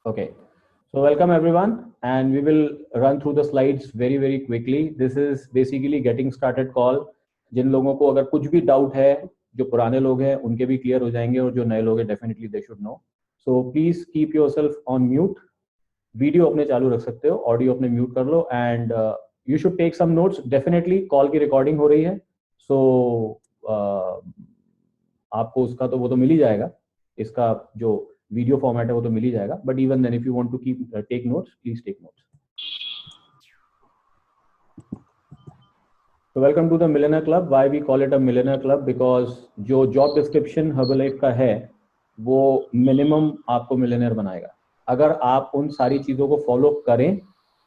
Okay. So welcome everyone, and we will run through the slides very quickly. This is basically getting started call. जिन लोगों को अगर कुछ भी doubt है, जो पुराने लोग हैं उनके भी क्लियर हो जाएंगे, और जो नए लोग हैं definitely they should know. So please keep yourself on mute. Video अपने चालू रख सकते हो, ऑडियो अपने म्यूट कर लो, and you should take some notes. Definitely call की रिकॉर्डिंग हो रही है, सो आपको उसका तो वो तो मिल ही जाएगा. इसका जो वीडियो फॉर्मेट है वो तो मिल ही जाएगा, but even then if you want to keep take notes, please take notes. So welcome to the Millionaire Club. Why we call it a Millionaire Club? Because जो job description Herbalife का है वो minimum आपको millionaire बनाएगा अगर आप उन सारी चीजों को follow करें.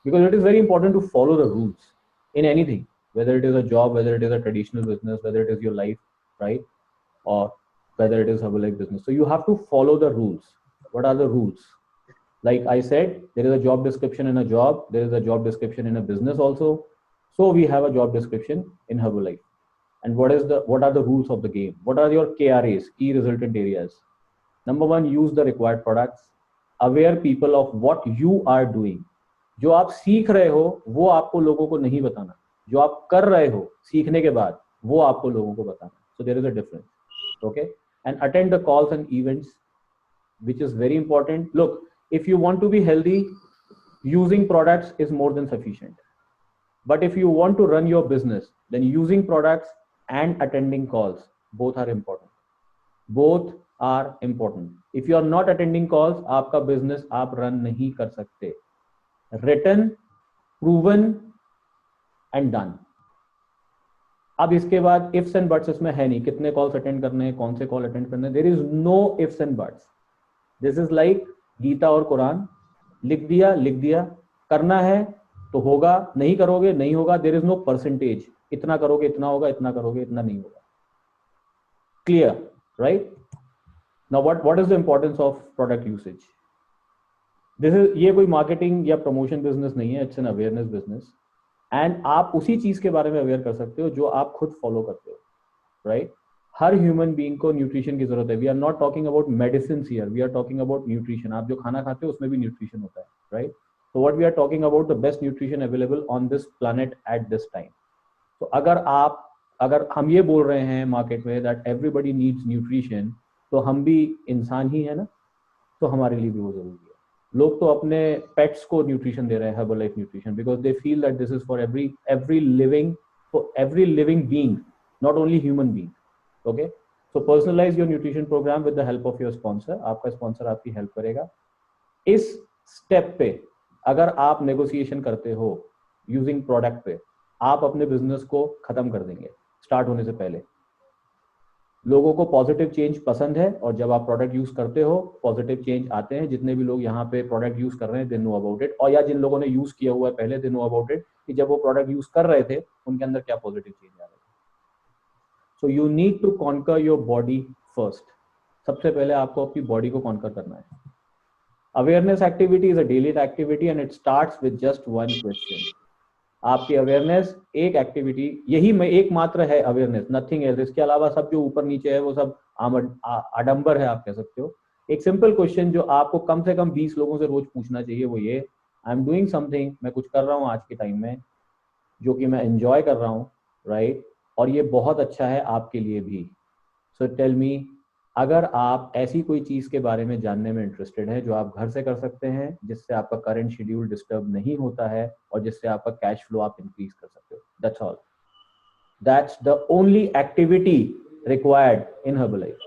Because it is very important to follow the rules in anything, whether it is a job, whether it is a traditional business, whether it is your life, right? Or whether it is Herbalife business. So you have to follow the rules. What are the rules? Like I said, there is a job description in a job. There is a job description in a business also. So we have a job description in Herbalife. And what are the rules of the game? What are your KRAs, key resultant areas? Number one, use the required products. Aware people of what you are doing. जो आप सीख रहे हो वो आपको लोगों को नहीं बताना. जो आप कर रहे हो सीखने के बाद वो आपको लोगों को बताना. So there is a difference. Okay? And attend the calls and events, which is very important. Look, if you want to be healthy, using products is more than sufficient. But if you want to run your business, then using products and attending calls, both are important. Both are important. If you are not attending calls, आपका business आप run नहीं कर सकते. Written, proven and done. अब इसके बाद ifs and buts इसमें है नहीं. कितने calls attend करने हैं, कौन से call attend करने हैं. There is no ifs and buts. This is like Gita और कुरान. लिख दिया, करना है तो होगा, नहीं करोगे नहीं होगा. देयर इज नो परसेंटेज, इतना करोगे इतना होगा, इतना करोगे इतना नहीं होगा. Clear, right? Now what is the importance of product usage? This is, ये कोई मार्केटिंग या प्रमोशन बिजनेस नहीं है, it's an awareness business. And आप उसी चीज के बारे में अवेयर कर सकते हो जो आप खुद फॉलो करते हो, राइट? हर ह्यूमन बीइंग को न्यूट्रिशन की जरूरत है. We are not talking about medicine here, we are talking about nutrition. आप जो खाना खाते हो उसमें भी न्यूट्रिशन होता है, right? So what we are talking about, the best nutrition available on this planet at this time. तो अगर हम ये बोल रहे हैं मार्केट में that everybody needs nutrition, तो हम भी इंसान ही है ना, तो हमारे लिए भी वो जरूरी है. लोग तो अपने पेट्स को न्यूट्रिशन दे रहे हैं, Herbalife nutrition, because they feel that this is for every living being, not only human being. Okay, so personalize your nutrition program with the help of your sponsor. आपका स्पॉन्सर आपकी help करेगा. इस step पे अगर आप negotiation करते हो using product पे, आप अपने बिजनेस को खत्म कर देंगे स्टार्ट होने से पहले. लोगों को पॉजिटिव चेंज पसंद है, और जब आप प्रोडक्ट यूज करते हो पॉजिटिव चेंज आते हैं. जितने भी लोग यहाँ पे प्रोडक्ट यूज कर रहे हैं, दे नो अबाउट इट. और या जिन लोगों ने यूज किया हुआ है पहले, दे नो अबाउट इट कि जब वो प्रोडक्ट यूज कर रहे थे उनके अंदर क्या पॉजिटिव चेंज आ रहा है. So you need to conquer your body first. सबसे पहले आपको अपनी बॉडी को कॉन्कर करना है. Awareness activity is a daily activity and it starts with just one question. आपकी अवेयरनेस एक एक्टिविटी, यही में एकमात्र है अवेयरनेस, नथिंग एल्स. इसके अलावा सब जो ऊपर नीचे है वो सब आडंबर है, आप कह सकते हो. एक सिंपल क्वेश्चन जो आपको कम से कम 20 लोगों से रोज पूछना चाहिए वो ये, आई एम डूइंग समथिंग, मैं कुछ कर रहा हूँ आज के टाइम में जो कि मैं एंजॉय कर रहा हूँ, राइट? और ये बहुत अच्छा है आपके लिए भी. सो टेल मी, अगर आप ऐसी कोई चीज के बारे में जानने में इंटरेस्टेड है जो आप घर से कर सकते हैं, जिससे आपका करंट शेड्यूल डिस्टर्ब नहीं होता है और जिससे आपका कैश फ्लो आप इंक्रीज कर सकते हो, that's all. That's the only activity required in Herbalife.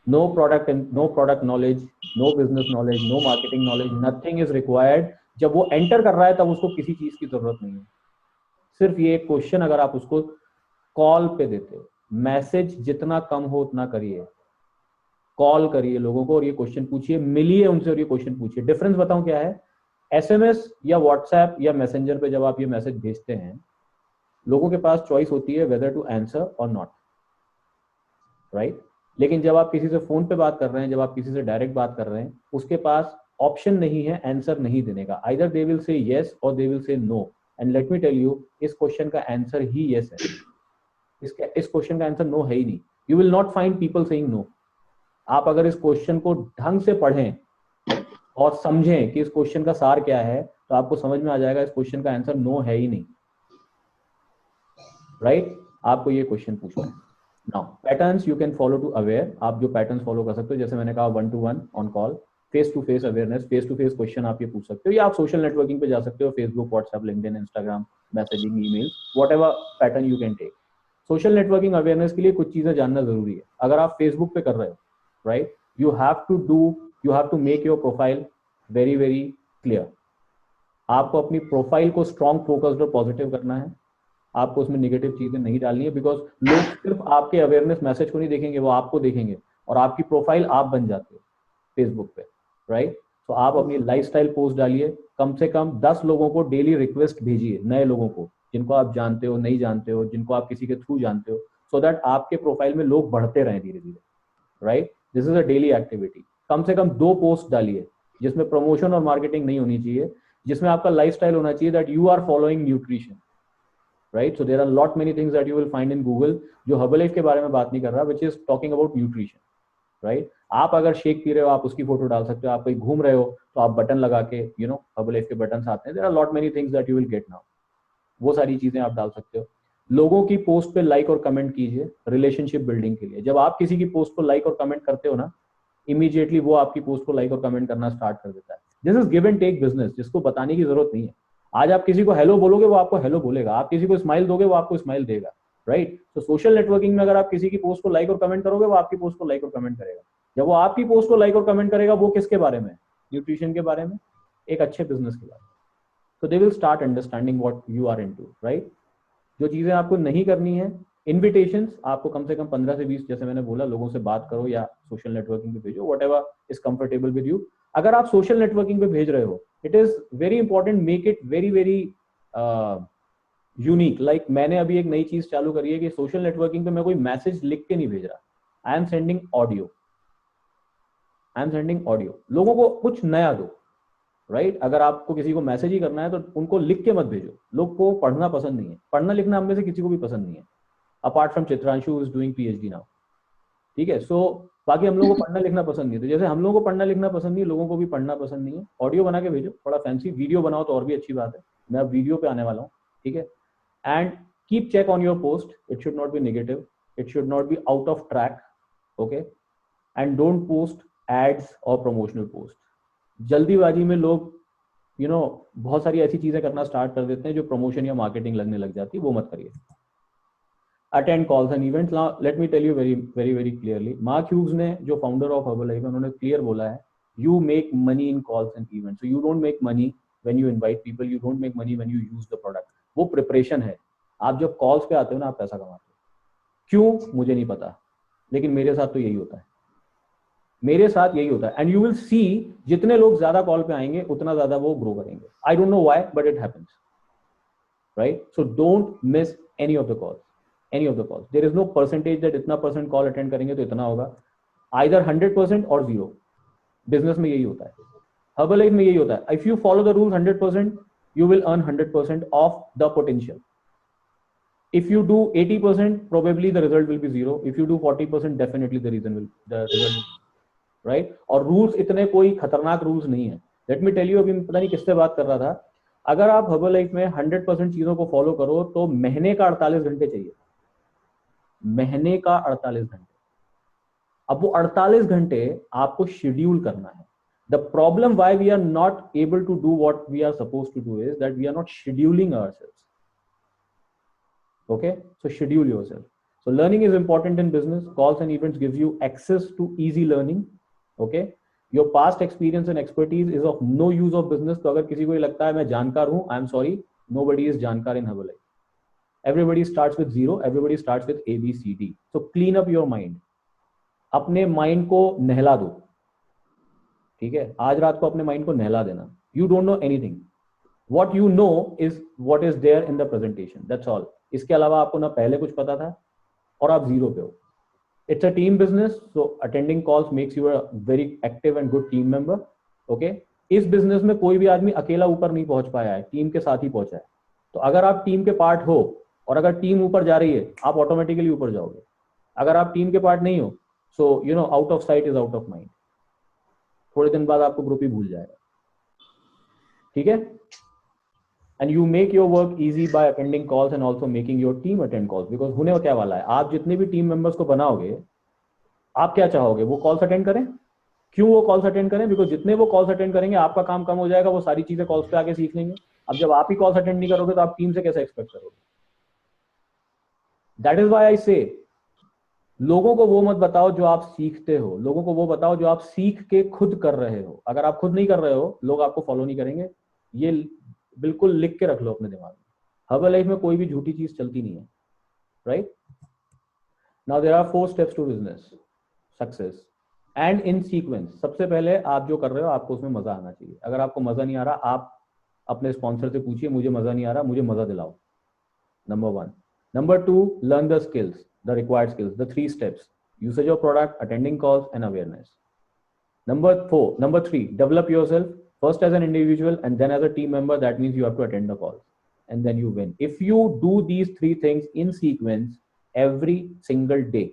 No product knowledge, no business knowledge, no marketing knowledge, nothing is required. जब वो एंटर कर रहा है तब उसको किसी चीज की जरूरत नहीं है. सिर्फ ये क्वेश्चन अगर आप उसको कॉल पे देते हो, मैसेज जितना कम हो उतना करिए, कॉल करिए लोगों को और ये क्वेश्चन पूछिए, मिलिए उनसे और ये क्वेश्चन पूछिए. डिफरेंस बताऊं क्या है? एसएमएस या व्हाट्सएप या मैसेंजर पे जब आप ये मैसेज भेजते हैं, लोगों के पास चॉइस होती है वेदर टू आंसर और नॉट, राइट? लेकिन जब आप किसी से फोन पे बात कर रहे हैं, जब आप किसी से डायरेक्ट बात कर रहे हैं, उसके पास ऑप्शन नहीं है आंसर नहीं देने का. Either they will say yes और they will say no. And let me tell you, इस क्वेश्चन का आंसर ही येस है. इस क्वेश्चन का आंसर नो है ही नहीं. You will not find people saying no. आप अगर इस क्वेश्चन को ढंग से पढ़ें और समझें कि इस क्वेश्चन का सार क्या है, तो आपको समझ में आ जाएगा इस क्वेश्चन का आंसर नो है ही नहीं, राइट? आपको ये क्वेश्चन पूछना है। Now patterns you can follow to aware, आप जो पैटर्न्स फॉलो कर सकते हो, जैसे मैंने कहा 1 to 1 on call, face to face awareness, face to face question आप ये पूछ सकते हो, या आप सोशल नेटवर्किंग पे जा सकते हो, Facebook, WhatsApp, LinkedIn, Instagram, messaging, email, whatever pattern you can take. Social networking awareness के लिए कुछ चीजें जानना जरूरी है। अगर आप फेसबुक पे कर रहे हो, right, you have to make your profile very very clear. आपको अपनी प्रोफाइल को स्ट्रॉन्ग, फोकस्ड और पॉजिटिव करना है। आपको उसमें नेगेटिव चीजें नहीं डालनी है, बिकॉज लोग सिर्फ आपके अवेयरनेस मैसेज को नहीं देखेंगे, वो आपको देखेंगे, और आपकी प्रोफाइल आप बन जाते हो फेसबुक पे, राइट? तो आप अपनी लाइफस्टाइल पोस्ट डालिए, कम से कम 10 लोगों को डेली रिक्वेस्ट भेजिए, नए लोगों को, जिनको आप जानते हो, नहीं जानते हो, जिनको आप किसी के थ्रू जानते हो, सो दैट आपके प्रोफाइल में लोग बढ़ते रहें धीरे धीरे, right? This is a daily activity. कम से कम 2 पोस्ट डालिए जिसमें प्रमोशन और मार्केटिंग नहीं होनी चाहिए, जिसमें आपका लाइफस्टाइल होना चाहिए that you are following nutrition, right? So there are lot many things that you will find in Google, जो हर्बलाइफ के बारे में बात नहीं कर रहा, which is talking about nutrition, right? आप अगर शेक पी रहे हो, आप उसकी फोटो डाल सकते हो, आप कहीं घूम रहे हो तो आप बटन लगा के, यू नो, हर्बलाइफ के बटन आते हैं, there are lot many things that you will get now, वो सारी चीजें आप डाल सकते हो। लोगों की पोस्ट पे लाइक और कमेंट कीजिए रिलेशनशिप बिल्डिंग के लिए। जब आप किसी की पोस्ट को लाइक और कमेंट करते हो ना, इमीडिएटली वो आपकी पोस्ट को लाइक और कमेंट करना स्टार्ट कर देता है। This is give and take business, जिसको बताने की जरूरत नहीं है। आज आप किसी को हेलो बोलोगे, वो आपको हेलो बोलेगा, आप किसी को स्माइल दोगे, वो आपको स्माइल देगा, राइट? तो सोशल नेटवर्किंग में अगर आप किसी की पोस्ट को लाइक और कमेंट करोगे, वो आपकी पोस्ट को लाइक और कमेंट करेगा। जब वो आपकी पोस्ट को लाइक और कमेंट करेगा, वो किसके बारे में? न्यूट्रिशन के बारे में, एक अच्छे बिजनेस के बारे में। तो they will start understanding what you are into, right? जो चीजें आपको नहीं करनी है, इन्विटेशंस आपको कम से कम 15 से 20, जैसे मैंने बोला, लोगों से बात करो या सोशल नेटवर्किंग पे भेजो, whatever is comfortable with you. अगर आप सोशल नेटवर्किंग पे भेज रहे हो, it is very important, make it very very unique. Like मैंने अभी एक नई चीज चालू करी है कि सोशल नेटवर्किंग पे मैं कोई मैसेज लिख के नहीं भेज रहा, I am sending audio, I am sending audio. लोगों को कुछ नया दो, राइट? अगर आपको किसी को मैसेज ही करना है तो उनको लिख के मत भेजो, लोग को पढ़ना पसंद नहीं है, पढ़ना लिखना हम में से किसी को भी पसंद नहीं है, apart from Chitranshu is doing PhD now, ठीक है? सो बाकी हम लोगों को पढ़ना लिखना पसंद नहीं है, तो जैसे हम लोगों को पढ़ना लिखना पसंद नहीं है, लोगों को भी पढ़ना पसंद नहीं है। ऑडियो बना के भेजो, थोड़ा फैंसी वीडियो बनाओ तो और भी अच्छी बात है, मैं अब वीडियो पे आने वाला हूँ, ठीक है? And keep check on your post, it should not be negative, it should not be out of track, okay? And don't post ads और प्रमोशनल पोस्ट। जल्दीबाजी में लोग बहुत सारी ऐसी चीजें करना स्टार्ट कर देते हैं जो प्रमोशन या मार्केटिंग लगने लग जाती है, वो मत करिए। Attend calls and events. Let me tell you very very very clearly, Mark Hughes ने, जो फाउंडर ऑफ हर्बलाइफ है, उन्होंने क्लियर बोला है, you make money in calls and events, you don't make money when you invite people, you don't make money when you use the product. वो preparation है। आप जब कॉल्स पे आते हो ना, आप पैसा कमाते हो। क्यों मुझे नहीं पता, लेकिन मेरे साथ तो यही होता है, मेरे साथ यही होता है। एंड यू विल सी, जितने लोग ज्यादा कॉल पे आएंगे उतना ज्यादा वो ग्रो करेंगे। I don't know why, but it happens, right? So don't miss any of the calls, any of the calls. There is no percentage that इतना परसेंट कॉल अटेंड करेंगे तो इतना होगा, आइदर 100% और 0। बिजनेस में यही होता है, हर्बलाइफ में यही होता है। If you follow the rules 100%, you will earn 100% of the potential. If you do 80%, probably the result will be 0. If you do 40%, definitely the result will, right? और रूल्स इतने कोई खतरनाक रूल्स नहीं है। लेट मी टेल यू, अभी पता नहीं किससे बात कर रहा था, अगर आप हर्बलाइफ में 100% चीजों को फॉलो करो तो महीने का 48 घंटे चाहिए, महीने का 48 घंटे। अब वो 48 घंटे आपको शेड्यूल करना है। The problem why we are not able to do what we are supposed to do is that we are not scheduling ourselves. Okay, so schedule yourself. So learning is important in business. Calls and events gives you access to easy learning. Okay, your past experience and expertise is of no use of business. तो अगर किसी को ये लगता है मैं जानकार हूँ, I am sorry, nobody is जानकार in Herbalife. Everybody starts with 0. Everybody starts with A, B, C, D. So clean up your mind. अपने माइंड को नहला दो, ठीक है? आज रात को अपने माइंड को नहला देना। You don't know anything, what you know is what is there in the presentation, that's all. इसके अलावा आपको ना पहले कुछ पता था और आप 0 पे हो। It's a team business, so attending calls makes you a very active and good team member. Okay, इस बिजनेस में कोई भी आदमी अकेला ऊपर नहीं पहुंच पाया है, टीम के साथ ही पहुंचा है। तो अगर आप टीम के पार्ट हो और अगर टीम ऊपर जा रही है, आप ऑटोमेटिकली ऊपर जाओगे। अगर आप टीम के पार्ट नहीं हो, so out of site is out of mind. थोड़े दिन बाद आपको ग्रुप ही भूल जाएगा, ठीक है। And you make your work easy by attending calls and also making your team attend calls, because होने क्या वाला है, आप जितने भी टीम मेंबर्स को बनाओगे, आप क्या चाहोगे, वो कॉल्स अटेंड करें। क्यों वो कॉल्स अटेंड करें, बिकॉज जितने वो कॉल्स अटेंड करेंगे आपका काम कम हो जाएगा, वो सारी चीजें कॉल्स पे आके सीख लेंगे। अब जब आप ही कॉल्स अटेंड नहीं करोगे तो आप टीम से कैसे एक्सपेक्ट करोगे। दैट इज व्हाई आई से, लोगों को वो मत बताओ जो आप सीखते हो, लोगों को वो बताओ जो आप सीख के खुद कर रहे हो। अगर आप खुद नहीं कर रहे हो, लोग आपको फॉलो नहीं करेंगे। ये बिल्कुल लिख के रख लो अपने दिमाग में। हर्बल लाइफ में कोई भी झूठी चीज चलती नहीं है, right. Now there are 4 steps to business success and in sequence. सबसे पहले आप जो कर रहे हो आपको उसमें मजा आना चाहिए। अगर आपको मजा नहीं आ रहा, आप अपने स्पॉन्सर से पूछिए, मुझे मजा नहीं आ रहा, मुझे मजा दिलाओ, number 1। Number 2, learn the skills, the required skills, the 3 steps: usage of product, attending calls, and awareness. Number 3, develop yourself first as an individual and then as a team member. That means you have to attend the calls and then you win. If you do these 3 things in sequence every single day,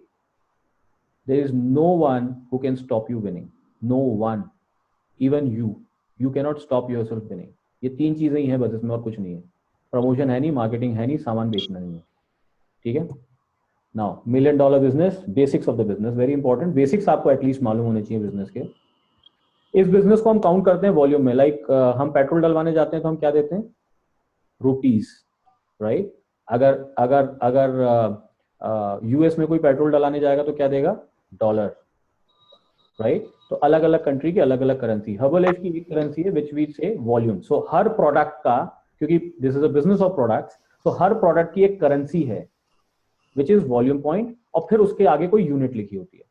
there is no one who can stop you winning. No one, even you cannot stop yourself winning. ये 3 चीजें ही हैं बस, इसमें और कुछ नहीं है। Promotion है नहीं, मार्केटिंग है नहीं, सामान बेचना नहीं है, ठीक है। Now $1 million business, basics of the business, very important. Basics आपको एटलीस्ट मालूम होने चाहिए बिजनेस के। इस बिजनेस को हम काउंट करते हैं वॉल्यूम में। लाइक हम पेट्रोल डलवाने जाते हैं तो हम क्या देते हैं, रुपीस, राइट। अगर अगर अगर यूएस में कोई पेट्रोल डलाने जाएगा तो क्या देगा, डॉलर, राइट। तो अलग अलग कंट्री की अलग अलग करेंसी। हर्बल लाइफ की एक करेंसी है विच वी से वॉल्यूम। सो हर प्रोडक्ट का, क्योंकि this is a business of products, तो हर प्रोडक्ट की एक करेंसी है विच इज वॉल्यूम पॉइंट, और फिर उसके आगे कोई यूनिट लिखी होती है।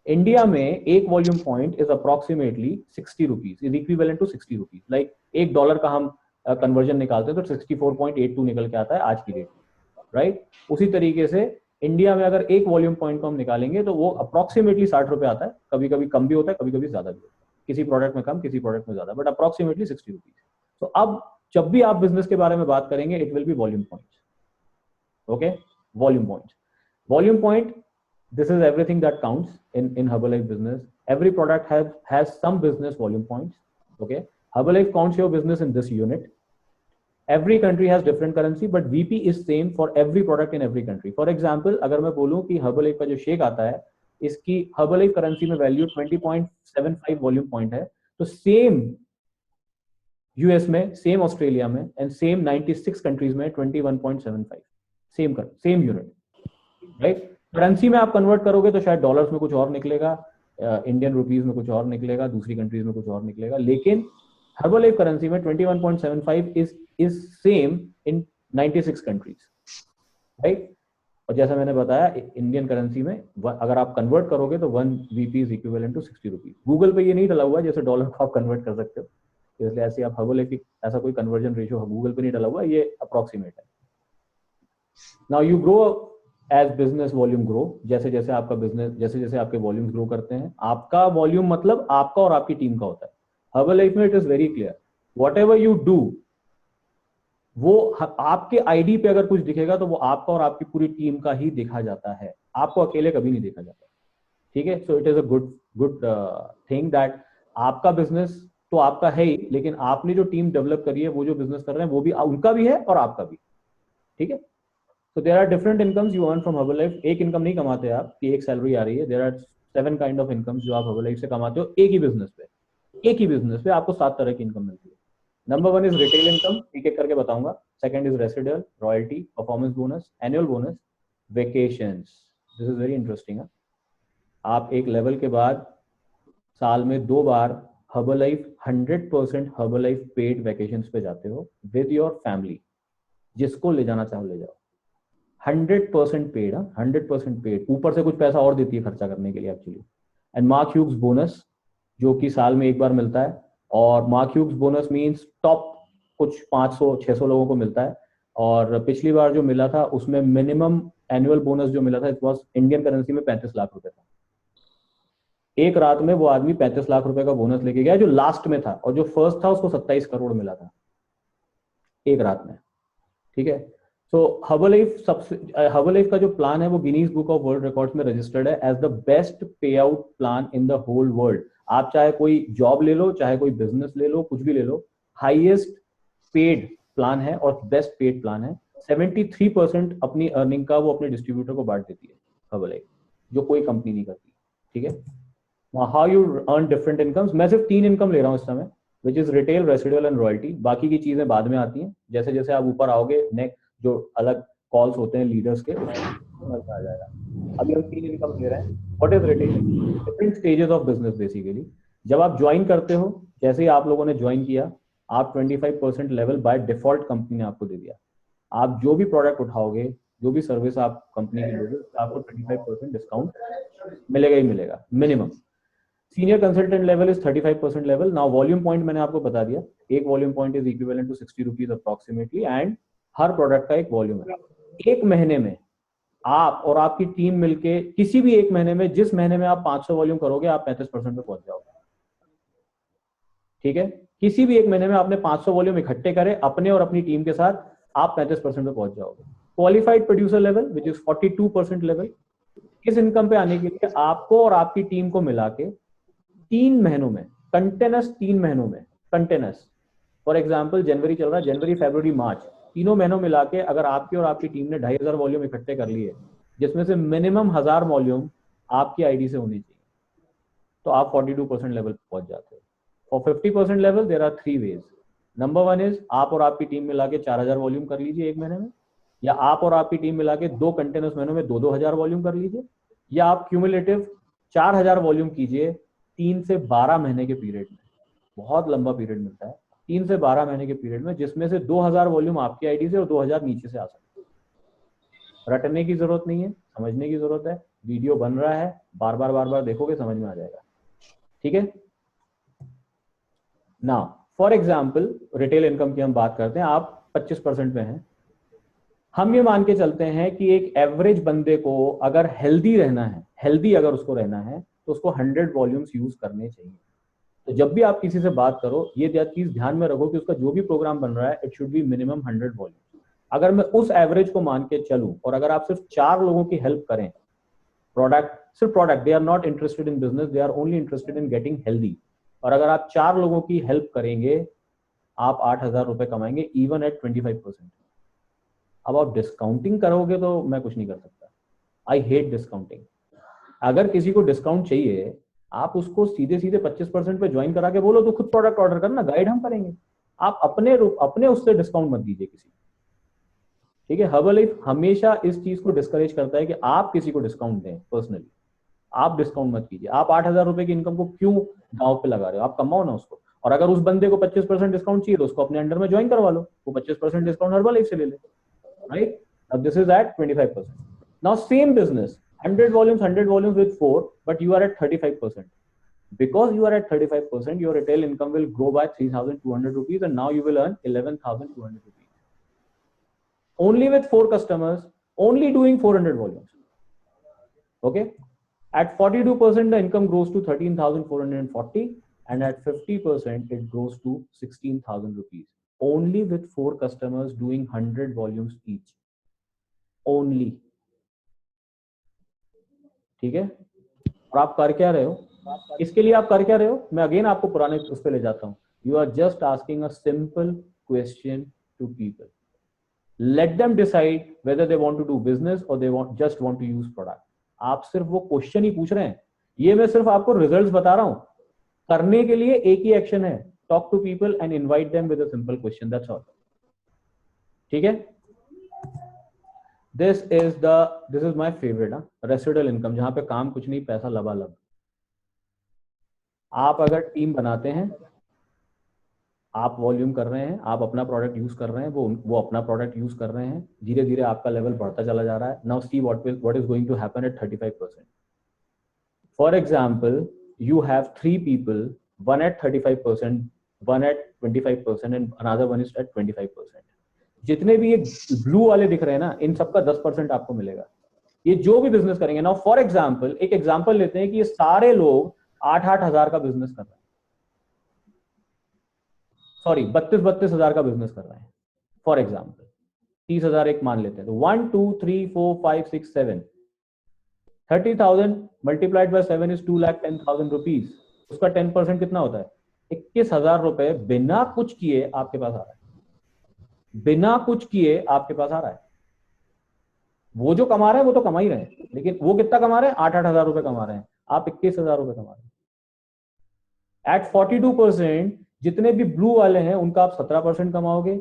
इंडिया में एक volume point is approximately 60 rupees, is equivalent to 60 rupees. Like $1 का हम कन्वर्जन निकालते हैं तो 64.82 निकल के आता है आज की डेट में, राइट। उसी तरीके से इंडिया में अगर एक वॉल्यूम पॉइंट को हम निकालेंगे तो वो अप्रोक्सीमेटली 60 रुपए आता है। कभी कभी कम भी होता है, कभी कभी ज्यादा भी होता है, किसी प्रोडक्ट में कम, किसी प्रोडक्ट में ज्यादा, बट अप्रोक्सीमेटली 60 रुपीज। तो अब जब भी आप बिजनेस के बारे में बात करेंगे, it will be volume point, okay. volume point, this is everything that counts in Herbalife business. Every product has some business volume points, okay. Herbalife counts your business in this unit. Every country has different currency, but VP is same for every product in every country. For example, अगर मैं बोलूं कि Herbalife का जो shake आता है, इसकी Herbalife currency में वैल्यू 20.75 वॉल्यूम पॉइंट है, तो सेम यूएस में, सेम ऑस्ट्रेलिया में एंड सेम 96 कंट्रीज में 21.75, सेम यूनिट, राइट। करेंसी में आप कन्वर्ट करोगे तो शायद डॉलर्स में कुछ और निकलेगा, इंडियन रुपीज में कुछ और निकलेगा, दूसरी कंट्रीज में कुछ और निकलेगा, लेकिन हर्बलाइफ करेंसी में 21.75 is same in 96 countries, right. और जैसा मैंने बताया, इंडियन करेंसी में अगर आप कन्वर्ट करोगे तो 1 VP is equivalent to 60 rupees. Google Pay ये नहीं डला हुआ जैसे डॉलर को आप कन्वर्ट कर सकते हो, इसलिए ऐसे आप हर्बलाइफ की ऐसा कोई कन्वर्जन रेशियो गूगल पे नहीं डला हुआ, ये अप्रोक्सीमेट है। Now you grow as business volume grow, जैसे जैसे आपका बिजनेस, जैसे जैसे आपके वॉल्यूम्स ग्रो करते हैं, आपका वॉल्यूम मतलब आपका और आपकी टीम का होता है। हर्बल लाइफ में it is very clear, what ever you do, वो आपके आईडी पे अगर कुछ दिखेगा तो वो आपका और आपकी पूरी टीम का ही देखा जाता है, आपको अकेले कभी नहीं देखा जाता, ठीक है। So it is a good thing that आपका बिजनेस तो आपका है ही, लेकिन आपने जो टीम डेवलप करी है, वो जो बिजनेस कर रहे हैं, वो भी उनका भी है और आपका भी, ठीक है। So there are different incomes you earn from Herbalife. एक इनकम नहीं कमाते आप कि एक सैलरी आ रही है। There are 7 kind of incomes जो आप Herbalife से कमाते हो एक ही बिजनेस पे आपको 7 तरह की इनकम मिलती है। नंबर 1 इज रिटेल इनकम, एक एक करके बताऊंगा। Second is residual, royalty, performance bonus, annual bonus, vacations. This is very interesting. आप एक लेवल के बाद साल में 2 बार Herbalife 100% Herbalife पेड वेकेशंस पे जाते हो विद योर फैमिली, जिसको ले जाना चाहो ले जाओ। 100% पेड, 100% पेड, ऊपर से कुछ पैसा और देती है खर्चा करने के लिए actually. And mark Hughes bonus, जो कि साल में एक बार मिलता है, और mark Hughes bonus means top कुछ 500-600 लोगों को मिलता है। और पिछली बार जो मिला था उसमें मिनिमम एनुअल बोनस जो मिला था इट वाज इंडियन करेंसी में 35 लाख रुपए था। एक रात में वो आदमी 35 लाख रुपए का बोनस लेके गया, जो लास्ट में था, और जो फर्स्ट था उसको 27 करोड़ मिला था एक रात में, ठीक है। तो हर्बलाइफ का जो प्लान है वो Guinness Book of World Records में रजिस्टर्ड है as the best pay out plan in the whole world. आप चाहे कोई जॉब ले लो, चाहे कोई बिजनेस ले लो, कुछ भी ले लो, हाईएस्ट पेड प्लान है और बेस्ट पेड प्लान है। 73% अपनी अर्निंग का वो अपने डिस्ट्रीब्यूटर को बांट देती है हर्बलाइफ, जो कोई कंपनी नहीं करती। ठीक है, how you earn different incomes. मैं सिर्फ 3 इनकम ले रहा हूँ इस समय, which is retail, residual and royalty. बाकी की चीजें बाद में आती हैं, जैसे जैसे आप ऊपर आओगे नेक्स्ट जो अलग कॉल्स होते हैं लीडर्स के, समझ में आ जाएगा। अभी हम 3 इनकम ले रहे हैं। What is retail? Different stages of business basically. जब आप ज्वाइन करते हो, जैसे ही आप लोगों ने ज्वाइन किया, आप 25% लेवल बाय डिफॉल्ट कंपनी ने आपको दे दिया। आप जो भी प्रोडक्ट उठाओगे, जो भी सर्विस आप कंपनी की लोगे, आपको 25% डिस्काउंट मिलेगा ही मिलेगा minimum. Senior consultant level is 35% level. Now volume point मैंने आपको बता दिया, एक volume point is equivalent to 60 rupees approximately, and हर प्रोडक्ट का एक वॉल्यूम है। एक महीने में आप और आपकी टीम मिलके किसी भी एक महीने में, जिस महीने में आप 500 वॉल्यूम करोगे, आप 35% पे पहुंच जाओगे। ठीक है, किसी भी एक महीने में आपने 500 वॉल्यूम इकट्ठे करे अपने और अपनी टीम के साथ, आप 35% पे पहुंच जाओगे। Qualified producer level which is 42% level. इस इनकम पे आने के लिए आपको और आपकी टीम को मिला के 3 महीनों में, कंटेनस 3 महीनों में, कंटेनस, फॉर एग्जाम्पल जनवरी चल रहा है, जनवरी फरवरी मार्च, तीनों महीनों मिला के अगर आपकी और आपकी टीम ने 2500 वॉल्यूम इकट्ठे कर लिए, जिसमें से मिनिमम 1000 वॉल्यूम आपकी आईडी से होनी चाहिए, तो आप 42% लेवल पे पहुंच जाते हो। For 50% level there are 3 ways. Number 1 is आप और आपकी टीम मिला के 4000 वॉल्यूम कर लीजिए एक महीने में, या आप और आपकी टीम मिला के 2 कंटेनस महीनों में 2-2000 वॉल्यूम कर लीजिए, या आप क्यूमुलेटिव 4000 वॉल्यूम कीजिए 3 से 12 महीने के पीरियड में। बहुत लंबा पीरियड मिलता है 3 से 12 महीने के पीरियड में, जिसमें से 2000 वॉल्यूम आपकी आईडी से और 2000 नीचे से आ सकते हैं। रटने की जरूरत नहीं है, समझने की जरूरत है। वीडियो बन रहा है, बार बार देखोगे समझ में आ जाएगा। ठीक है, ना फॉर एग्जाम्पल रिटेल इनकम की हम बात करते हैं, आप 25% में हैं। हम ये मान के चलते हैं कि एक एवरेज बंदे को अगर हेल्दी रहना है, हेल्दी अगर उसको रहना है, तो उसको 100 वॉल्यूम्स यूज करने चाहिए। तो जब भी आप किसी से बात करो, ये चीज ध्यान में रखो कि उसका जो भी प्रोग्राम बन रहा है, it should be minimum 100 volume. अगर मैं उस एवरेज को मान के चलूं, और अगर आप सिर्फ 4 लोगों की हेल्प करें, सिर्फ product, they are not interested in business, they are only interested in getting healthy, और अगर आप 4 लोगों की हेल्प करेंगे, आप 8000 रुपए कमाएंगे इवन एट 25%। अब आप डिस्काउंटिंग करोगे तो मैं कुछ नहीं कर सकता। I hate discounting. अगर किसी को डिस्काउंट चाहिए, आप उसको सीधे सीधे 25% पे ज्वाइन करा के बोलो तो खुद प्रोडक्ट ऑर्डर करना, गाइड हम करेंगे। आप अपने उससे डिस्काउंट मत दीजिए किसी। ठीक है, हर्बलाइफ हमेशा इस चीज को डिस्करेज करता है कि आप किसी को डिस्काउंट दें। पर्सनली आप डिस्काउंट मत कीजिए। आप 8000 रुपए की इनकम को क्यों दांव पे लगा रहे हो? आप कमाओ ना उसको। और अगर उस बंदे को 25% डिस्काउंट चाहिए, तो उसको अपने अंडर में ज्वाइन करवा लो, वो 25% डिस्काउंट हर्बलाइफ से ले ले। Right? Now this is at 25%. Now same business, 100 volumes with 4, but you are at 35%. Because you are at 35%, your retail income will grow by 3,200 rupees, and now you will earn 11,200 rupees. Only with 4 customers, only doing 400 volumes. Okay? At 42%, the income grows to 13,440, and at 50%, it grows to 16,000 rupees. Only with 4 customers doing 100 volumes each. Only. ठीक है, और आप कर क्या रहे हो? इसके लिए आप कर क्या रहे हो? मैं अगेन आपको पुराने उस पर ले जाता हूँ। You are just asking a simple question to people, let them decide whether they want to do business और they just want to use product. आप सिर्फ वो क्वेश्चन ही पूछ रहे हैं, ये मैं सिर्फ आपको रिजल्ट्स बता रहा हूं। करने के लिए एक ही एक्शन है, talk to people and invite them with a simple question, that's all. ठीक है, this is my favourite, residual income, जहां पे काम कुछ नहीं, पैसा लबालब। आप अगर टीम बनाते हैं, आप वॉल्यूम कर रहे हैं, आप अपना प्रोडक्ट यूज कर रहे हैं, वो अपना प्रोडक्ट यूज कर रहे हैं, धीरे धीरे आपका लेवल बढ़ता चला जा रहा है। Now see what is going to happen at 35%। For example, you have 3 people, one at 35%, one at 25%, and another one is at 25%। जितने भी ये ब्लू वाले दिख रहे हैं ना, इन सबका 10% आपको मिलेगा, ये जो भी बिजनेस करेंगे ना। फॉर एग्जाम्पल, एक एग्जाम्पल लेते हैं कि ये सारे लोग 8-8 हजार का बिजनेस कर रहे हैं, सॉरी 32-32 हजार का बिजनेस कर रहे हैं, फॉर एग्जाम्पल। 30,000 एक मान लेते हैं, तो 1 2 3 4 5 6 7, 30,000 मल्टीप्लाइड बाय 7 इज 2,10,000 रुपीज। उसका 10% कितना होता है? 21,000 रुपए बिना कुछ किए आपके पास आ रहा है, बिना कुछ किए आपके पास आ रहा है। वो जो कमा रहे हैं वो तो कमा ही रहे हैं, लेकिन वो कितना कमा रहे हैं? 8,000 रुपए कमा रहे हैं, आप 21,000 रुपए कमा रहे हैं। एट 42%, जितने भी ब्लू वाले हैं उनका आप 17% कमाओगे,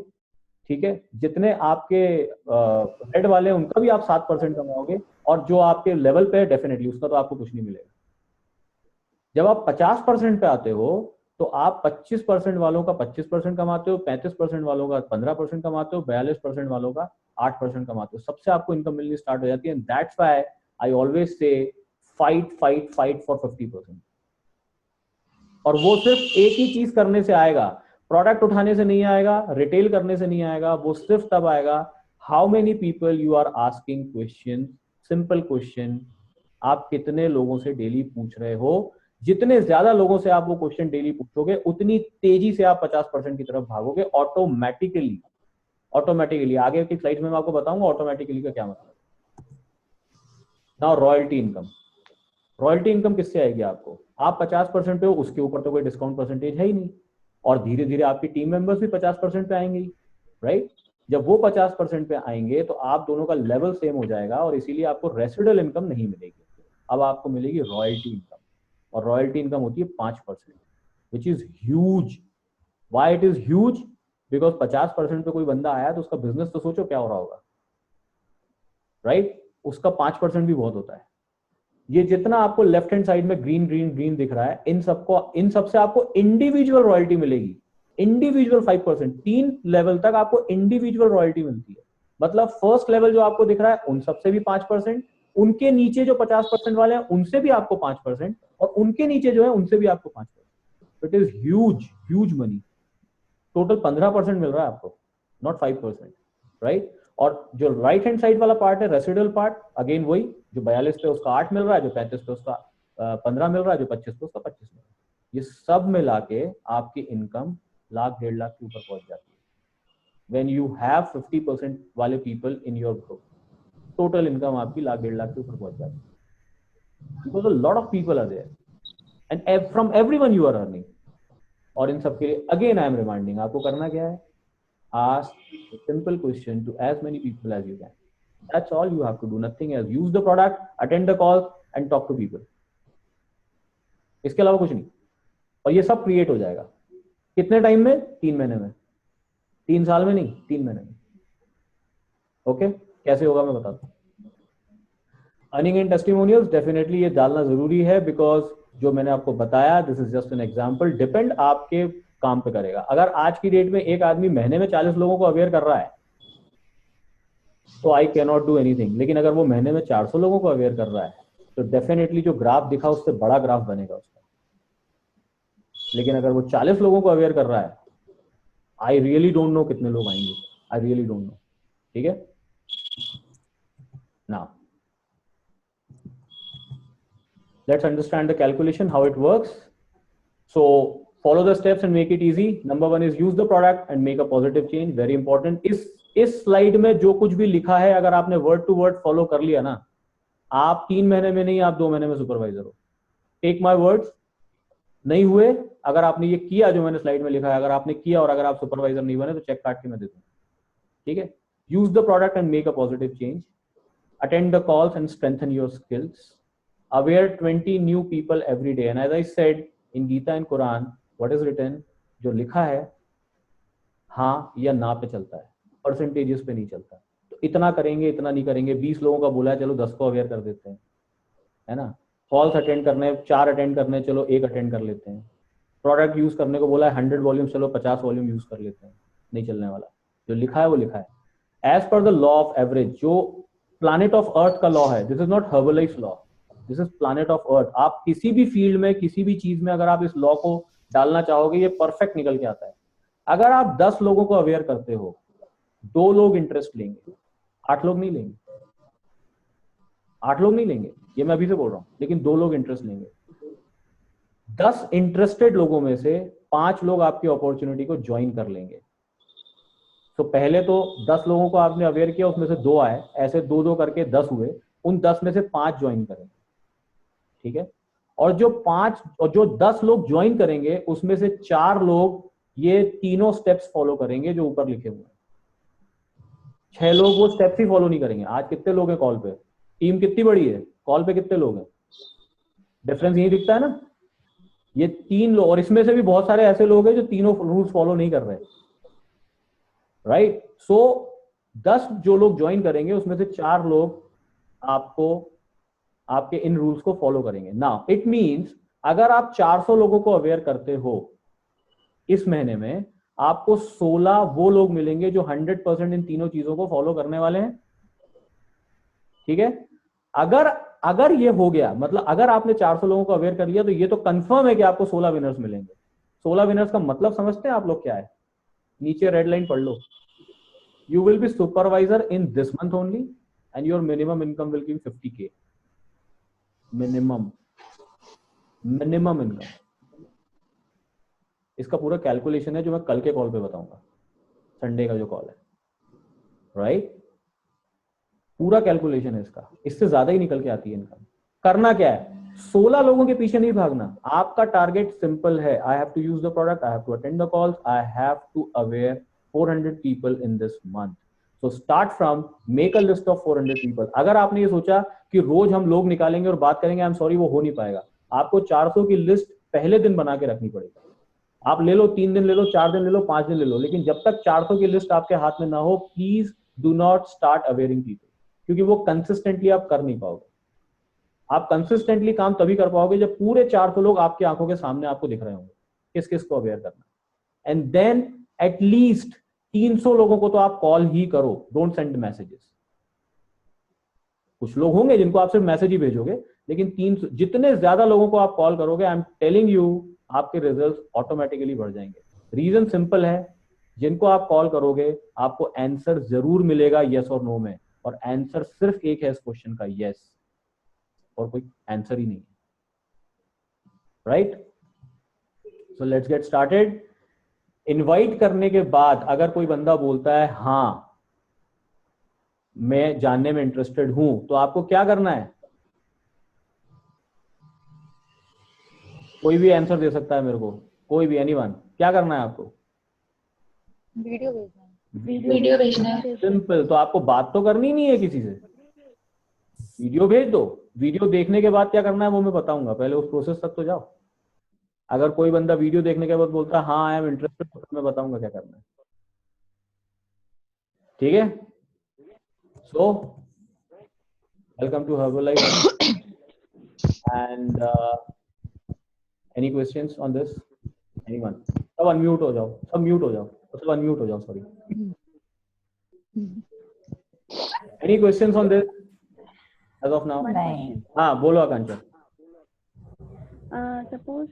ठीक है। जितने आपके रेड वाले हैं उनका भी आप 7% कमाओगे, और जो आपके लेवल पे है डेफिनेटली उसका तो आपको कुछ नहीं मिलेगा। जब आप 50% पे आते हो तो आप 25% वालों का 25% कमाते हो, 35% वालों का 15% कमाते हो, 42% वालों का 8% कमाते हो। सबसे आपको इनकम मिलनी स्टार्ट हो जाती है। That's why I always say fight fight fight for 50%। और वो सिर्फ एक ही चीज करने से आएगा, प्रोडक्ट उठाने से नहीं आएगा, रिटेल करने से नहीं आएगा। वो सिर्फ तब आएगा, how many people you are asking question, simple question. आप कितने लोगों से डेली पूछ रहे हो? जितने ज्यादा लोगों से आप वो क्वेश्चन डेली पूछोगे उतनी तेजी से आप 50% की तरफ भागोगे ऑटोमेटिकली। ऑटोमेटिकली आगे की स्लाइड में मैं आपको बताऊंगा ऑटोमेटिकली का क्या मतलब। Now royalty income. Royalty income किससे आएगी आपको? आप 50% पे हो, उसके ऊपर तो कोई डिस्काउंट परसेंटेज है ही नहीं, और धीरे धीरे आपकी टीम मेंबर्स भी 50% पे आएंगे, राइट। जब वो 50% पे आएंगे तो आप दोनों का लेवल सेम हो जाएगा, और इसीलिए आपको रेसिडुअल इनकम नहीं मिलेगी, अब आपको मिलेगी रॉयल्टी इनकम। और रॉयल्टी इनकम होती है 5%, which is huge. Why it is huge? Because 50% पे कोई बंदा आया तो उसका बिजनेस तो सोचो क्या हो रहा होगा, राइट। उसका 5% भी बहुत होता है। ये जितना आपको लेफ्ट हैंड साइड में ग्रीन ग्रीन ग्रीन दिख रहा है, इन सबसे आपको इंडिविजुअल रॉयल्टी मिलेगी। इंडिविजुअल 5%, 3 लेवल तक आपको इंडिविजुअल रॉयल्टी मिलती है। मतलब फर्स्ट लेवल जो आपको दिख रहा है उन सबसे भी 5%, उनके नीचे जो 50% वाले हैं उनसे भी आपको 5%, और उनके नीचे जो है उनसे भी आपको 5%। It is huge, huge money. Total 15% मिल रहा है आपको, नॉट 5%, राइट। और जो राइट हैंड साइड वाला पार्ट है रेसिडुअल पार्ट, अगेन वही, जो 42 पे उसका 8 मिल रहा है, जो 35 पे उसका 15 मिल रहा है, जो 25 पे उसका 25 मिल रहा है। ये सब मिला के आपकी इनकम 1,00,000 1,50,000 के ऊपर पहुंच जाती है व्हेन यू हैव 50% वाले people in your group. Total income आपकी 1,00,000 1,50,000 के ऊपर पहुंच जाती है, because a lot of people are there and from everyone you are earning. और इन सबके लिए अगेन आई एम रिमाइंडिंग, आपको करना क्या है? Ask a simple question to as many people as you can. That's all you have to do, nothing else. Use the product, attend the calls and talk to people. इसके अलावा कुछ नहीं। और ये सब क्रिएट हो जाएगा कितने टाइम में? 3 महीने में। 3 साल में नहीं, 3 महीने में। ओके, कैसे होगा मैं बताता हूँ। अर्निंग एंड टेस्टिमोनियल्स डेफिनेटली ये डालना जरूरी है, बिकॉज जो मैंने आपको बताया this is just an example, depend आपके काम पे करेगा। अगर आज की डेट में एक आदमी महीने में 40 लोगों को अवेयर कर रहा है तो I can not do anything. लेकिन अगर वो महीने में 400 लोगों को अवेयर कर रहा है तो डेफिनेटली जो ग्राफ दिखा उससे बड़ा ग्राफ बनेगा उसका। लेकिन अगर वो 40 लोगों को अवेयर कर रहा है, आई रियली डोंट नो कितने लोग आएंगे, आई रियली डोंट नो। ठीक है ना, let's understand the calculation, how it works. So follow the steps and make it easy. Number 1 is use the product and make a positive change, very important. इस slide में जो कुछ भी लिखा है अगर आपने वर्ड टू वर्ड फॉलो कर लिया ना, आप 3 महीने में नहीं, आप 2 महीने में सुपरवाइजर हो। टेक माय वर्ड्स, नहीं हुए अगर आपने ये किया जो मैंने स्लाइड में लिखा है, अगर आपने किया और अगर आप सुपरवाइजर नहीं बने तो चेक काट के मैं दे दूंगा। ठीक है, use the product and make a positive change, attend the calls and strengthen your skills, aware 20 new people every day. And as I said in Gita and Quran, what is written, जो लिखा है हाँ या ना पे चलता है, percentages पे नहीं चलता। तो इतना करेंगे, इतना नहीं करेंगे। 20 लोगों का बोला है, चलो 10 को अवेयर कर देते हैं, है ना। कॉल्स अटेंड करने 4 अटेंड करने, चलो 1 अटेंड कर लेते हैं। प्रोडक्ट यूज करने को बोला है 100 वॉल्यूम, चलो 50 वॉल्यूम यूज कर लेते हैं। नहीं चलने वाला, जो लिखा है वो लिखा है। As per the law of average, जो प्लानिट ऑफ अर्थ का लॉ है, this is not Herbalife law, this is planet of earth. आप किसी भी फील्ड में, किसी भी चीज में अगर आप इस लॉ को डालना चाहोगे, ये परफेक्ट निकल के आता है। अगर आप 10 लोगों को अवेयर करते हो, 2 लोग इंटरेस्ट लेंगे, 8 लोग नहीं लेंगे। 8 लोग नहीं लेंगे, ये मैं अभी से बोल रहा हूं, लेकिन 2 लोग इंटरेस्ट लेंगे। 10 इंटरेस्टेड लोगों में से 5 लोग आपकी अपॉर्चुनिटी को ज्वाइन कर लेंगे। तो पहले तो 10 लोगों को आपने अवेयर किया, उसमें से 2 आए, ऐसे 2-2 करके 10 हुए, उन 10 में से 5 ज्वाइन करें, ठीक है। और जो 10 लोग ज्वाइन करेंगे उसमें से 4 लोग ये तीनों स्टेप्स फॉलो करेंगे जो ऊपर लिखे हुए हैं। 6 लोग वो स्टेप्स ही फॉलो नहीं करेंगे। आज कितने लोग हैं कॉल पे, टीम कितनी बड़ी है, कॉल पे कितने लोग हैं, डिफरेंस यही दिखता है ना। ये 3 लोग, और इसमें से भी बहुत सारे ऐसे लोग हैं जो तीनों रूल्स फॉलो नहीं कर रहे, राइट। सो 10 जो लोग ज्वाइन करेंगे उसमें से 4 लोग आपको आपके इन रूल्स को फॉलो करेंगे। नाउ इट मींस अगर आप 400 लोगों को अवेयर करते हो इस महीने में, आपको 16 वो लोग मिलेंगे जो 100% इन तीनों चीजों को फॉलो करने वाले हैं, ठीक है। अगर अगर ये हो गया, मतलब अगर आपने 400 लोगों को अवेयर कर लिया, तो ये तो कंफर्म है कि आपको 16 विनर्स मिलेंगे। 16 विनर्स का मतलब समझते हैं आप लोग क्या है, नीचे रेड लाइन पढ़ लो। You will be supervisor in this month only and your minimum income will be 50K. minimum income. इसका पूरा कैलकुलेशन है जो मैं कल के कॉल पे बताऊंगा, संडे का जो कॉल है, राइट। पूरा कैलकुलेशन है इसका, इससे ज्यादा ही निकल के आती है इनकम। करना क्या है, 16 लोगों के पीछे नहीं भागना। आपका टारगेट सिंपल है, I have to use the product, I have to attend the calls, I have to aware 400 people in this month. So start from make a list of 400 people. अगर आपने ये सोचा कि रोज हम लोग निकालेंगे और बात करेंगे, आई एम सॉरी, वो हो नहीं पाएगा। आपको 400 की लिस्ट पहले दिन बना के रखनी पड़ेगी। आप ले लो, 3 दिन ले लो, 4 दिन ले लो, 5 दिन ले लो, लेकिन जब तक 400 की लिस्ट आपके हाथ में ना हो, please do not start awaring people, क्योंकि वो कंसिस्टेंटली आप कर नहीं पाओगे। आप कंसिस्टेंटली काम तभी कर पाओगे जब पूरे 400 लोग आपकी आंखों के सामने आपको दिख रहे होंगे किस किस को अवेयर करना। एंड देन एटलीस्ट 300 लोगों को तो आप कॉल ही करो, डोंट सेंड मैसेजेस। कुछ लोग होंगे जिनको आप सिर्फ मैसेज ही भेजोगे, लेकिन 300 जितने ज्यादा लोगों को आप कॉल करोगे, आई एम टेलिंग यू, आपके रिजल्ट्स ऑटोमेटिकली बढ़ जाएंगे। रीजन सिंपल है, जिनको आप कॉल करोगे आपको आंसर जरूर मिलेगा यस और नो में, और आंसर सिर्फ एक है इस क्वेश्चन का, यस, और कोई आंसर ही नहीं है, right. So let's get started. Invite करने के बाद अगर कोई बंदा बोलता है हाँ मैं जानने में इंटरेस्टेड हूं, तो आपको क्या करना है, कोई भी आंसर दे सकता है मेरे को, कोई भी, एनीवन, क्या करना है आपको, वीडियो भेजना है। सिंपल। तो आपको बात तो करनी नहीं है किसी से, वीडियो भेज दो। वीडियो देखने के बाद क्या करना है वो मैं बताऊंगा, पहले उस प्रोसेस तक तो जाओ। अगर कोई बंदा वीडियो देखने के बाद बोलता है हाँ आई एम इंटरेस्टेड, तो मैं बताऊंगा क्या करना है, ठीक है। So welcome to Herbalife and any questions on this, anyone? सब अनम्यूट हो जाओ, सब म्यूट हो जाओ, सब अनम्यूट हो जाओ, sorry. Any questions on this as of now? हाँ बोलो आकांक्षा। सपोज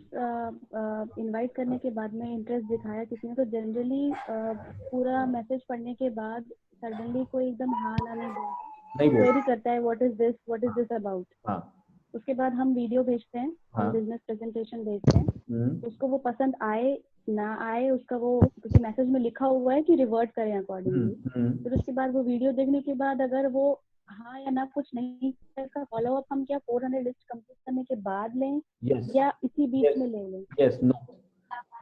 इनवाइट करने के बाद में इंटरेस्ट दिखाया किसी ने, तो जनरली पूरा मैसेज पढ़ने के बाद सडनली कोई एकदम हाँ ना नहीं क्वेरी करता है व्हाट इज दिस अबाउट। हाँ, उसके बाद हम वीडियो भेजते हैं, हाँ, हम बिजनेस प्रेजेंटेशन भेजते हैं, उसको वो पसंद आए ना आए, उसका वो क्योंकि मैसेज में लिखा हुआ है कि रिवर्ट करें अकॉर्डिंगली। फिर उसके बाद वो वीडियो देखने के बाद अगर वो हाँ या ना कुछ नहीं, इसका फॉलो अप हम क्या 400 लिस्ट कंप्लीट करने के बाद लें या इसी बीच में ले लें? यस, नो,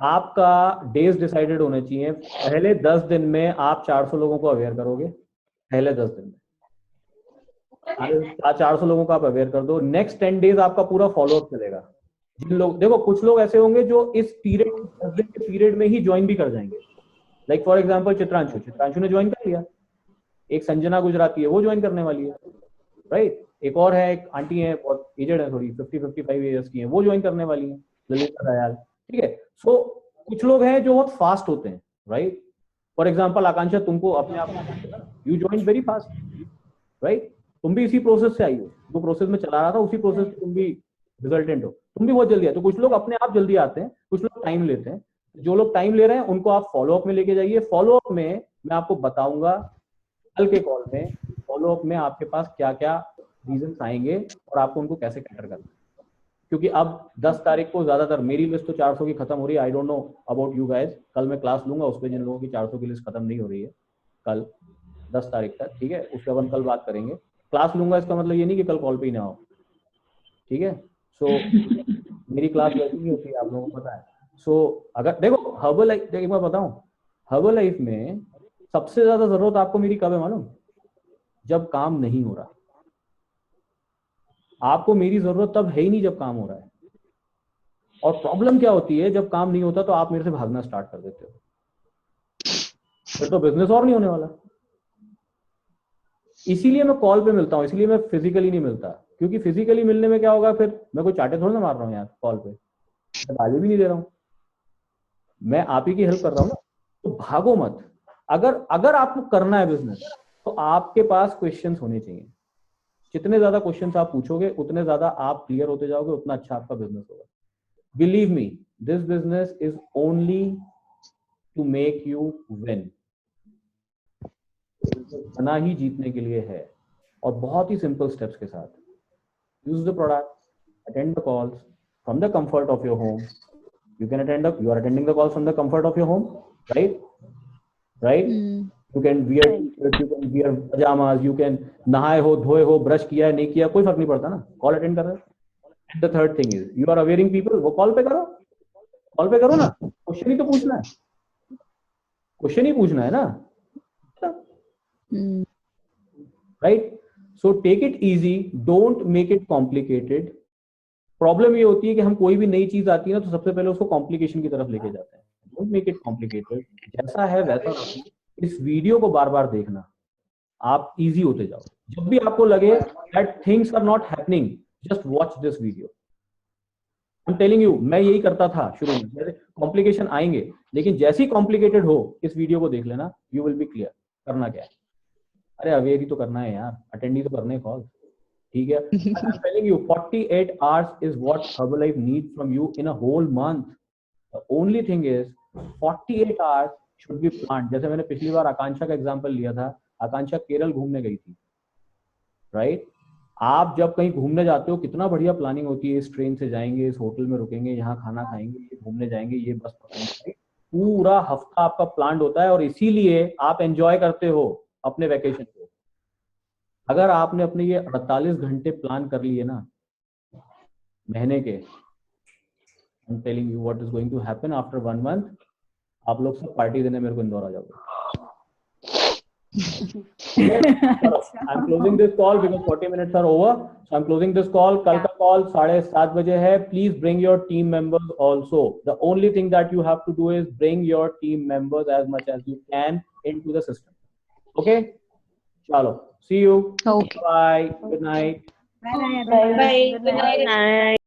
आपका डेज डिसाइडेड होने चाहिए। पहले 10 दिन में आप 400 लोगों को अवेयर करोगे, पहले 10 दिन में 400 लोगों को आप अवेयर कर दो। नेक्स्ट 10 डेज आपका पूरा फॉलोअप चलेगा। जिन लोग, देखो कुछ लोग ऐसे होंगे जो इस पीरियड, 10 दिन के पीरियड में ही ज्वाइन भी कर जाएंगे। लाइक फॉर एग्जांपल चित्रांशु ने ज्वाइन कर लिया, एक संजना गुजराती है वो ज्वाइन करने वाली है, राइट। एक और है, एक आंटी है, बहुत एजेड है, थोड़ी 50-55 ईयर्स की है, वो ज्वाइन करने वाली है, ललिता दयाल, ठीक है। सो कुछ लोग हैं जो बहुत फास्ट होते हैं, राइट। फॉर एग्जांपल आकांक्षा, तुमको अपने आप you join very fast, right. तुम भी इसी प्रोसेस से आई हो, जो प्रोसेस में चला रहा था उसी प्रोसेस से तुम भी रिजल्टेंट हो, तुम भी बहुत जल्दी आए। तो कुछ लोग अपने आप जल्दी आते हैं, कुछ लोग टाइम लेते हैं। जो लोग टाइम ले रहे हैं उनको आप फॉलोअप में लेके जाइए। फॉलोअप में मैं आपको बताऊंगा कल के कॉल में, फॉलोअप में आपके पास क्या क्या रीजन आएंगे और आपको उनको कैसे कैटर करना है। क्योंकि अब 10 तारीख को ज्यादातर मेरी लिस्ट तो 400 की खत्म हो रही है। आई don't know about you guys, कल मैं क्लास लूंगा उस पर जिन लोगों की 400 की लिस्ट खत्म नहीं हो रही है, कल 10 तारीख तक, ठीक है, उस पर अपन कल बात करेंगे। क्लास लूंगा इसका मतलब ये नहीं कि कल कॉल पे ही ना हो, ठीक है। सो मेरी क्लास वैसी नहीं होती है, आप लोगों को पता है। सो अगर देखो हर्बल लाइफ, एक बार बताऊं, हर्बल लाइफ में सबसे ज्यादा जरूरत आपको मेरी कब है मालूम? जब काम नहीं हो रहा। आपको मेरी जरूरत तब है ही नहीं जब काम हो रहा है। और प्रॉब्लम क्या होती है, जब काम नहीं होता तो आप मेरे से भागना स्टार्ट कर देते हो, फिर तो बिजनेस और नहीं होने वाला। इसीलिए मैं कॉल पे मिलता हूँ, इसलिए मैं फिजिकली नहीं मिलता, क्योंकि फिजिकली मिलने में क्या होगा, फिर मैं कोई चाटे थोड़ा ना मार रहा हूँ यार कॉल पे, मैं गाली भी नहीं दे रहा हूँ, मैं आप ही की हेल्प कर रहा हूँ ना। तो भागो मत। अगर आपको करना है बिजनेस तो आपके पास क्वेश्चंस होने चाहिए। जितने ज्यादा क्वेश्चंस आप पूछोगे उतने ज्यादा आप क्लियर होते जाओगे, उतना अच्छा आपका बिजनेस होगा। Believe me, this business is only to make you win. बना ही जीतने के लिए है, और बहुत ही सिंपल स्टेप्स के साथ। Use the product, attend the calls from the comfort of your home. You can you are attending the calls from the comfort of your home, right? You can wear t-shirts, you can wear pajamas, you can नहाए हो, धोए हो, brush किया है, नहीं किया, कोई फर्क नहीं पड़ता ना, कॉल अटेंड कर रहे हो। And the third thing is, you are awareing people, वो कॉल पे करो, कॉल पे करो ना, क्वेश्चन ही तो पूछना है, क्वेश्चन ही पूछना है ना, right? So take it easy, don't make it complicated. Problem ये होती है कि हम कोई भी नई चीज आती है ना तो सबसे पहले उसको कॉम्प्लिकेशन की तरफ लेके जाते हैं। डोंट मेक इट कॉम्प्लिकेटेड, जैसा है वैसा रखो। इस वीडियो को बार बार देखना, आप इजी होते जाओ। जब भी आपको लगे that things are not happening, just watch this video. I am telling you, मैं यही करता था शुरू में, जैसे कॉम्प्लिकेशन आएंगे, लेकिन जैसे ही कॉम्प्लिकेटेड हो इस वीडियो को देख लेना, यू विल बी क्लियर करना क्या है। अरे अवेयर ही तो करना है यार, अटेंड ही तो करने कॉल, ठीक है। I'm telling you, 48 hours is what Herbalife needs from you in a whole month. The only thing is 48 hours should be planned. जैसे मैंने पिछली बार आकांक्षा का एग्जांपल लिया था, आकांक्षा केरल घूमने गई थी, राइट? आप जब कहीं घूमने जाते हो कितना बढ़िया प्लानिंग होती है, इस ट्रेन से जाएंगे, इस होटल में रुकेंगे, यहाँ खाना खाएंगे, ये घूमने जाएंगे, ये बस पकड़ेंगे, पूरा हफ्ता आपका प्लान होता है, और इसीलिए आप एंजॉय करते हो अपने वैकेशन को। अगर आपने अपने ये 48 घंटे प्लान कर लिए ना महीने के, I am telling you what is going to happen after 1 month, आप लोग सब पार्टी देने मेरे को इंदौर आ जाओगे। I am closing this call because 40 minutes are over, so I am closing this call. कल का कॉल 7:30 बजे है। Please bring your team members also. The only thing that you have to do is bring your team members as much as you can into the system. Okay, चलो, see you. Okay. Bye. Good night. Bye. Good night.